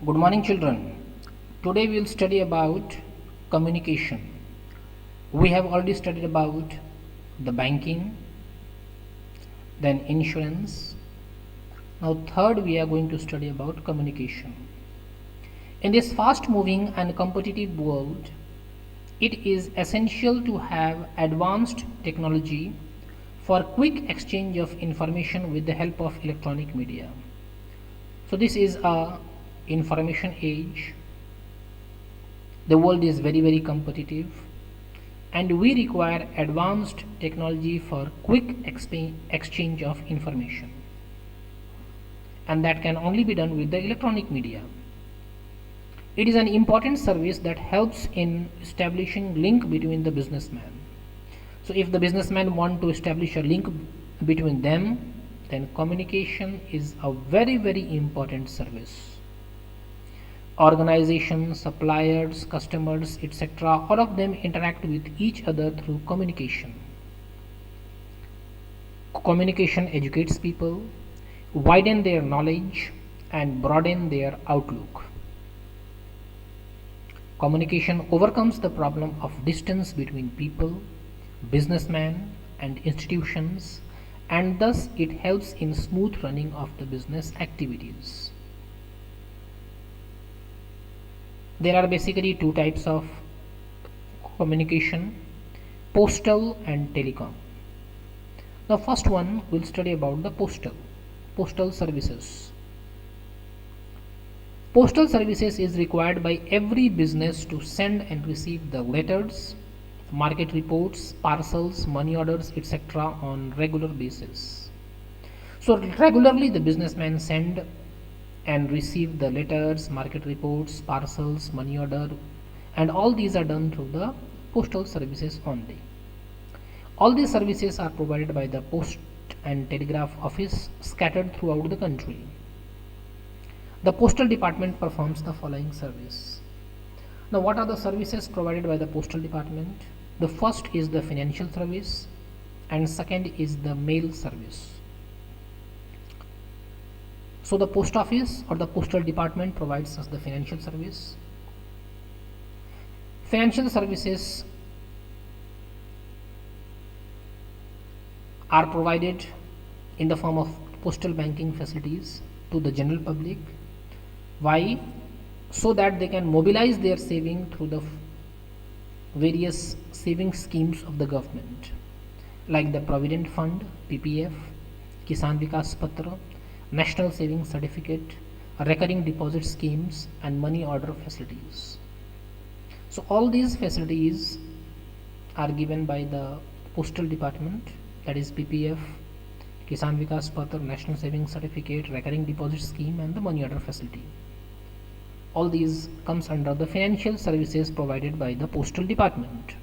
Good morning, children. Today we will study about communication. We have already studied about the banking, then insurance. Now, third, we are going to study about communication. In this fast moving and competitive world, it is essential to have advanced technology for quick exchange of information with the help of electronic media. So this is a information age. The world is very competitive and we require advanced technology for quick exchange of information, and that can only be done with the electronic media. It is an important service that helps in establishing link between the businessman. So if the businessman want to establish a link between them, then communication is a very important service. Organizations, suppliers, customers, etc., all of them interact with each other through communication. Communication educates people, widen their knowledge, and broaden their outlook. Communication overcomes the problem of distance between people, businessmen, and institutions, and thus it helps in smooth running of the business activities. There are basically two types of communication: postal and telecom. The first one we'll study about the postal services. Postal services is required by every business to send and receive the letters, market reports, parcels, money orders, etc. on regular basis. So regularly the businessmen send and receive the letters, market reports, parcels, money order, and all these are done through the postal services only. All these services are provided by the Post and Telegraph Office scattered throughout the country. The Postal Department performs the following service. Now, what are the services provided by the Postal Department? The first is the financial service, and second is the mail service. So the post office or the postal department provides us the financial service. Financial services are provided in the form of postal banking facilities to the general public. Why? So that they can mobilize their saving through the various saving schemes of the government, like the Provident Fund, PPF, Kisan Vikas Patra, National Savings Certificate, recurring deposit schemes, and money order facilities. So all these facilities are given by the Postal Department, that is PPF, Kisan Vikas Patra, National Savings Certificate, recurring deposit scheme, and the money order facility. All these comes under the financial services provided by the Postal Department.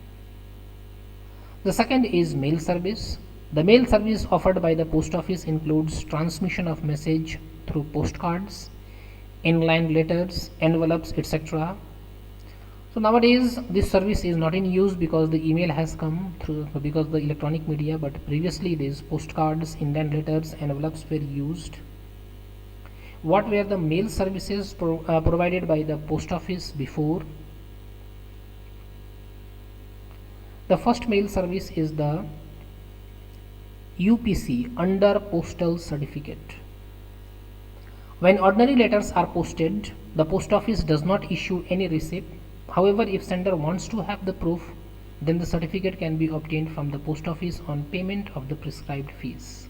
The second is mail service. The mail service offered by the post office includes transmission of message through postcards, inline letters, envelopes, etc. So nowadays this service is not in use because the email has come through, because the electronic media, but previously these postcards, inline letters, envelopes were used. What were the mail services provided by the post office before? The first mail service is the UPC, under postal certificate. When ordinary letters are posted, the post office does not issue any receipt. However, if sender wants to have the proof, then the certificate can be obtained from the post office on payment of the prescribed fees.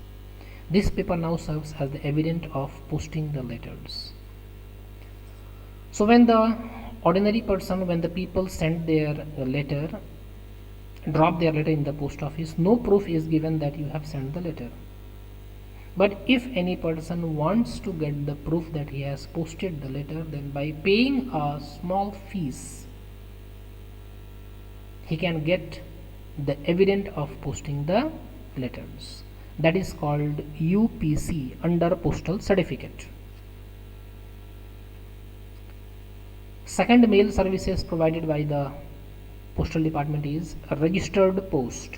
This paper now serves as the evidence of posting the letters. So when the ordinary person, when the people send their letter, drop their letter in the post office, no proof is given that you have sent the letter. But if any person wants to get the proof that he has posted the letter, then by paying a small fees, he can get the evidence of posting the letters. That is called UPC, under postal certificate. Second mail services provided by the Postal Department is registered post.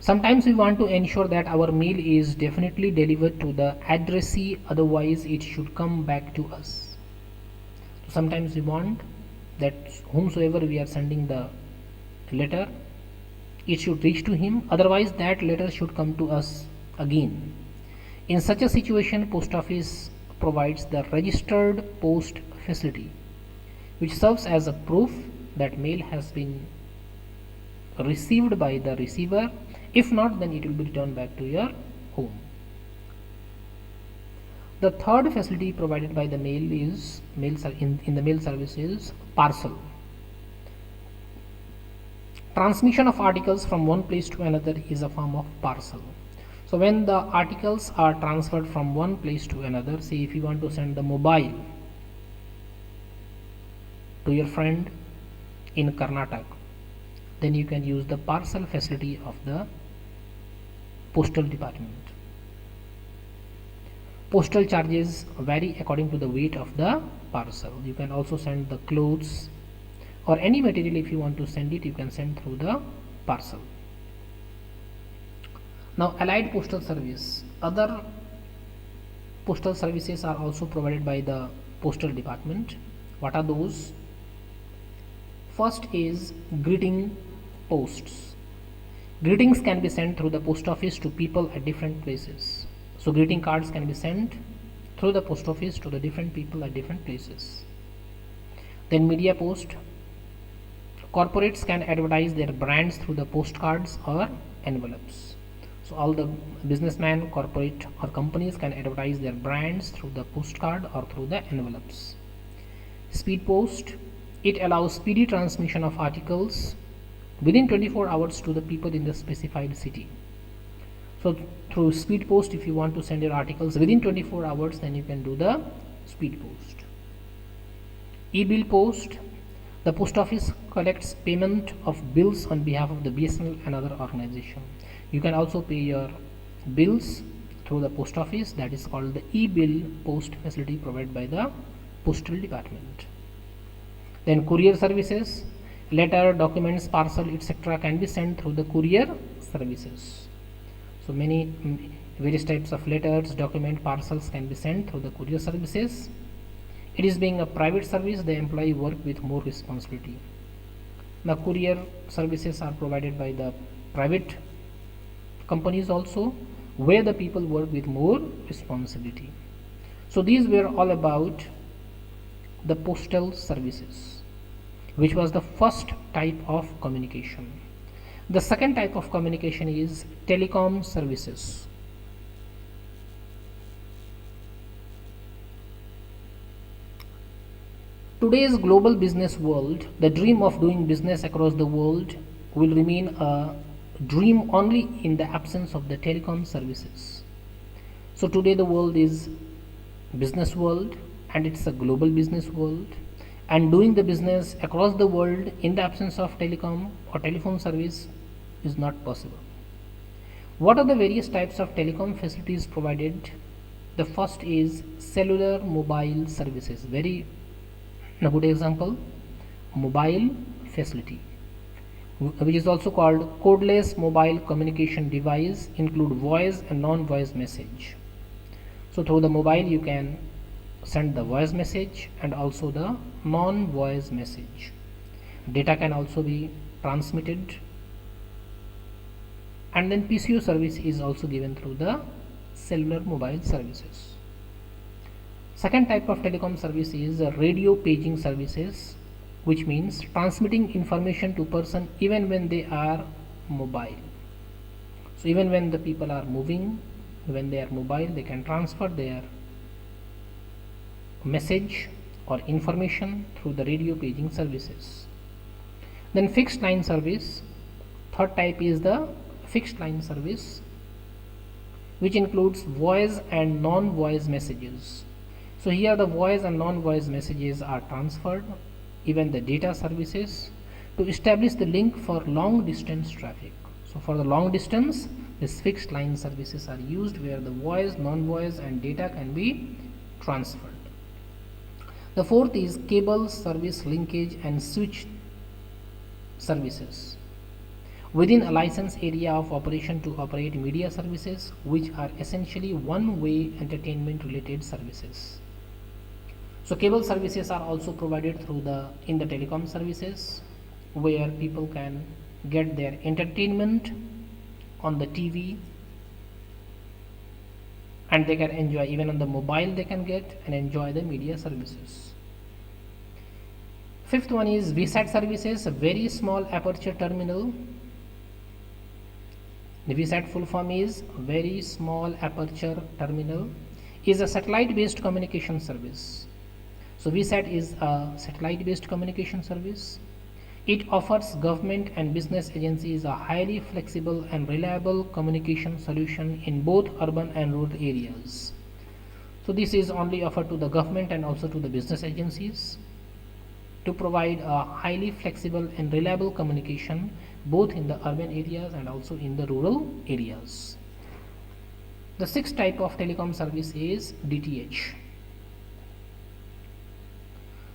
Sometimes we want to ensure that our mail is definitely delivered to the addressee, otherwise it should come back to us. Sometimes we want that whomsoever we are sending the letter, it should reach to him, otherwise that letter should come to us again. In such a situation, post office provides the registered post facility, which serves as a proof that mail has been received by the receiver. If not, then it will be returned back to your home. The third facility provided by the mail is in the mail service is parcel. Transmission of articles from one place to another is a form of parcel. So when the articles are transferred from one place to another, say if you want to send the mobile to your friend in Karnataka, then you can use the parcel facility of the postal department. Postal charges vary according to the weight of the parcel. You can also send the clothes or any material. If you want to send it, you can send through the parcel. Now, allied postal service. Other postal services are also provided by the postal department. What are those? First is greeting posts. Greetings can be sent through the post office to people at different places. So greeting cards can be sent through the post office to the different people at different places. Then media post. Corporates can advertise their brands through the postcards or envelopes. So all the businessmen, corporate or companies can advertise their brands through the postcard or through the envelopes. Speed post. It allows speedy transmission of articles within 24 hours to the people in the specified city. So through speed post, if you want to send your articles within 24 hours, then you can do the speed post. E-bill post. The post office collects payment of bills on behalf of the BSNL and other organization. You can also pay your bills through the post office. That is called the e-bill post facility provided by the postal department. Then courier services. Letter, documents, parcel, etc. can be sent through the courier services. So many various types of letters, document, parcels can be sent through the courier services. It is being a private service, the employee work with more responsibility. Now courier services are provided by the private companies also, where the people work with more responsibility. So these were all about the postal services, which was the first type of communication. The second type of communication is telecom services. Today's global business world, the dream of doing business across the world will remain a dream only in the absence of the telecom services. So today the world is business world, and it's a global business world, and doing the business across the world in the absence of telecom or telephone service is not possible. What are the various types of telecom facilities provided? The first is cellular mobile services. Very a good example, mobile facility, which is also called codeless mobile communication device, include voice and non-voice message. So through the mobile you can send the voice message and also the non-voice message. Data can also be transmitted, and then PCO service is also given through the cellular mobile services. Second type of telecom service is radio paging services, which means transmitting information to person even when they are mobile. So even when the people are moving, when they are mobile, they can transfer their message or information through the radio paging services. Then fixed line service. Third type is the fixed line service, which includes voice and non-voice messages. So here the voice and non-voice messages are transferred, even the data services, to establish the link for long distance traffic. So for the long distance, these fixed line services are used, where the voice, non-voice and data can be transferred. The fourth is cable service linkage and switch services. within a license area of operation to operate media services, which are essentially one-way entertainment related services. So cable services are also provided through in the telecom services, where people can get their entertainment on the TV, and they can enjoy even on the mobile, they can get and enjoy the media services. Fifth one is VSAT services, a very small aperture terminal. The VSAT full form is very small aperture terminal, is a satellite based communication service. So VSAT is a satellite based communication service. It offers government and business agencies a highly flexible and reliable communication solution in both urban and rural areas. So this is only offered to the government and also to the business agencies to provide a highly flexible and reliable communication both in the urban areas and also in the rural areas. The sixth type of telecom service is DTH.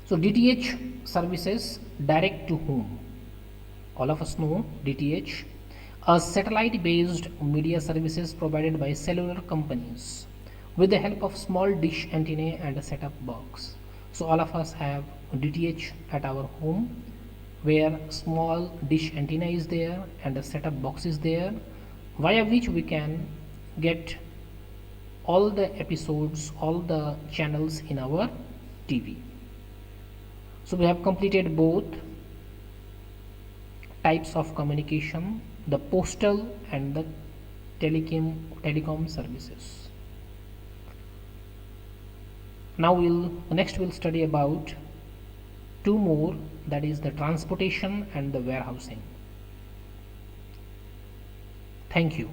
So DTH services, direct to whom. All of us know DTH, a satellite based media services provided by cellular companies with the help of small dish antenna and a setup box. So all of us have DTH at our home, where small dish antenna is there and a setup box is there, via which we can get all the episodes, all the channels in our TV. So we have completed both types of communication, the postal and the telecom services. Now next we'll study about two more, that is the transportation and the warehousing. Thank you.